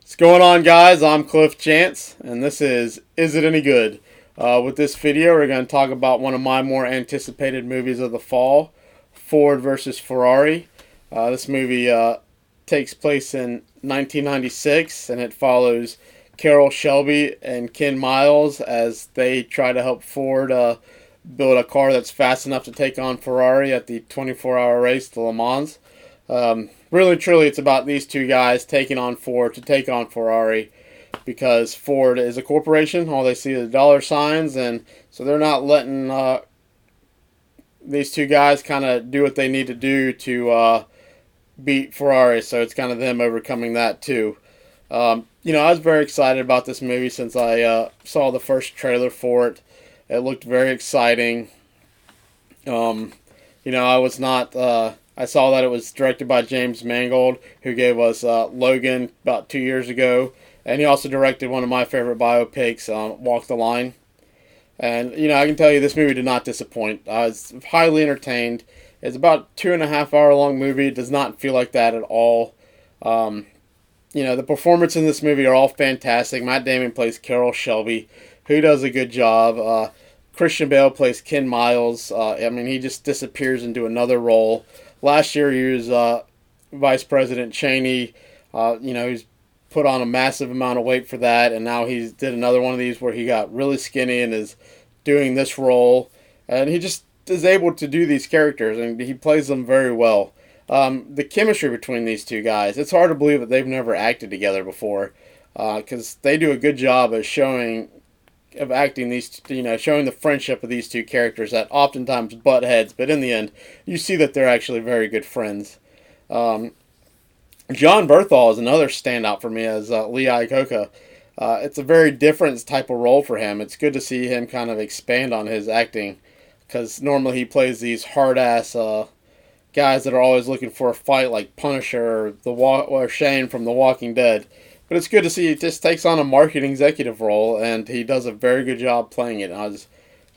What's going on, guys? I'm Cliff Chance, and this is It Any Good? With this video, we're going to talk about one of my more anticipated movies of the fall, Ford versus Ferrari. This movie takes place in 1996, and it follows Carroll Shelby and Ken Miles as they try to help Ford build a car that's fast enough to take on Ferrari at the 24-hour race to Le Mans. Really, truly, it's about these two guys taking on Ford to take on Ferrari because Ford is a corporation. All they see is dollar signs, and so they're not letting these two guys kind of do what they need to do to beat Ferrari. So it's kind of them overcoming that too. I was very excited about this movie since I saw the first trailer for it. It looked very exciting. I was not. I saw that it was directed by James Mangold, who gave us Logan about 2 years ago, and he also directed one of my favorite biopics, Walk the Line. And I can tell you this movie did not disappoint. I was highly entertained. It's about a 2.5 hour long movie. It does not feel like that at all. The performances in this movie are all fantastic. Matt Damon plays Carroll Shelby, who does a good job. Christian Bale plays Ken Miles. He just disappears into another role. Last year he was Vice President Cheney. He's put on a massive amount of weight for that, and now he did another one of these where he got really skinny and is doing this role. And he just is able to do these characters, and he plays them very well. The chemistry between these two guys, it's hard to believe that they've never acted together before, because they do a good job of acting these, showing the friendship of these two characters that oftentimes butt heads, but in the end, you see that they're actually very good friends. John Berthal is another standout for me as Lee Iacocca. It's a very different type of role for him. It's good to see him kind of expand on his acting, because normally he plays these hard-ass guys that are always looking for a fight, like Punisher or Shane from The Walking Dead. But it's good to see he just takes on a marketing executive role, and he does a very good job playing it. I was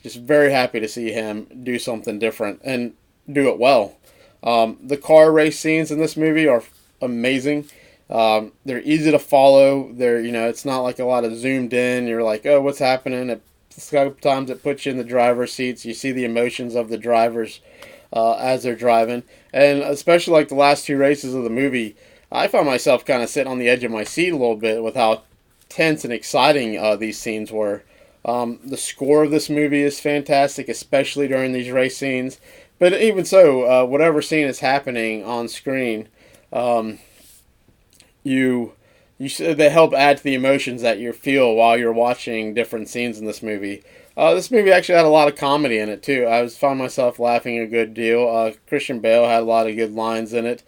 just very happy to see him do something different and do it well. The car race scenes in this movie are amazing. They're easy to follow. It's not like a lot of zoomed in. You're like, oh, what's happening? Sometimes it puts you in the driver's seats. You see the emotions of the drivers as they're driving, and especially like the last two races of the movie. I found myself kind of sitting on the edge of my seat a little bit with how tense and exciting these scenes were. The score of this movie is fantastic, especially during these race scenes. But even so, whatever scene is happening on screen, they help add to the emotions that you feel while you're watching different scenes in this movie. This movie actually had a lot of comedy in it too. Found myself laughing a good deal. Christian Bale had a lot of good lines in it.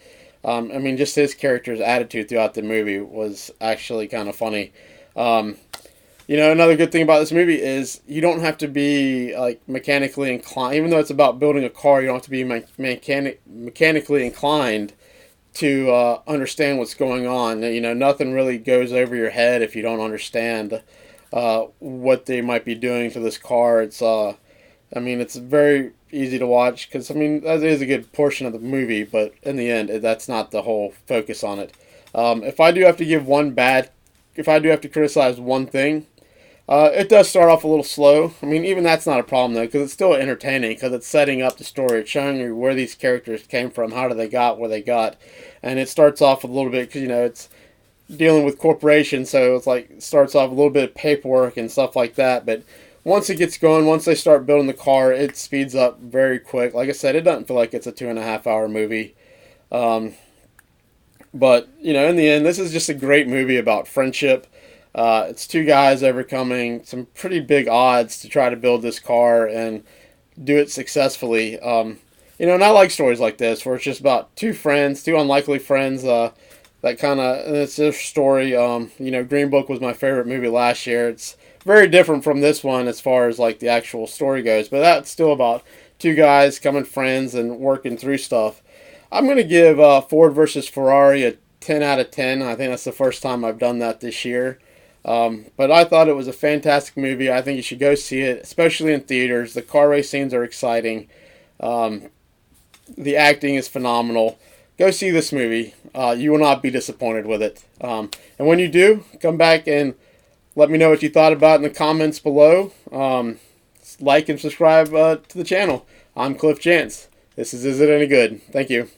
Just his character's attitude throughout the movie was actually kind of funny. Another good thing about this movie is you don't have to be like mechanically inclined. Even though it's about building a car, you don't have to be mechanically inclined to understand what's going on. Nothing really goes over your head if you don't understand what they might be doing to this car. It's very easy to watch because that is a good portion of the movie, but in the end, that's not the whole focus on it. If I do have to criticize one thing, it does start off a little slow. Even that's not a problem though, because it's still entertaining because it's setting up the story. It's showing you where these characters came from, how they got where they got, and it starts off a little bit because it's dealing with corporations, so it's like it starts off a little bit of paperwork and stuff like that, but once it gets going, once they start building the car, it speeds up very quick. Like I said, it doesn't feel like it's a 2.5 hour movie. But in the end, this is just a great movie about friendship. It's two guys overcoming some pretty big odds to try to build this car and do it successfully. And I like stories like this where it's just about two unlikely friends, that kind of, it's their story. Green Book was my favorite movie last year. It's very different from this one as far as like the actual story goes, but that's still about two guys becoming friends and working through stuff. I'm going to give Ford versus Ferrari a 10 out of 10. I think that's the first time I've done that this year. But I thought it was a fantastic movie. I think you should go see it, especially in theaters. The car race scenes are exciting. The acting is phenomenal. go see this movie. You will not be disappointed with it. And when you do, come back and let me know what you thought about it in the comments below. Like and subscribe to the channel. I'm Cliff Chance. This is Is It Any Good? Thank you.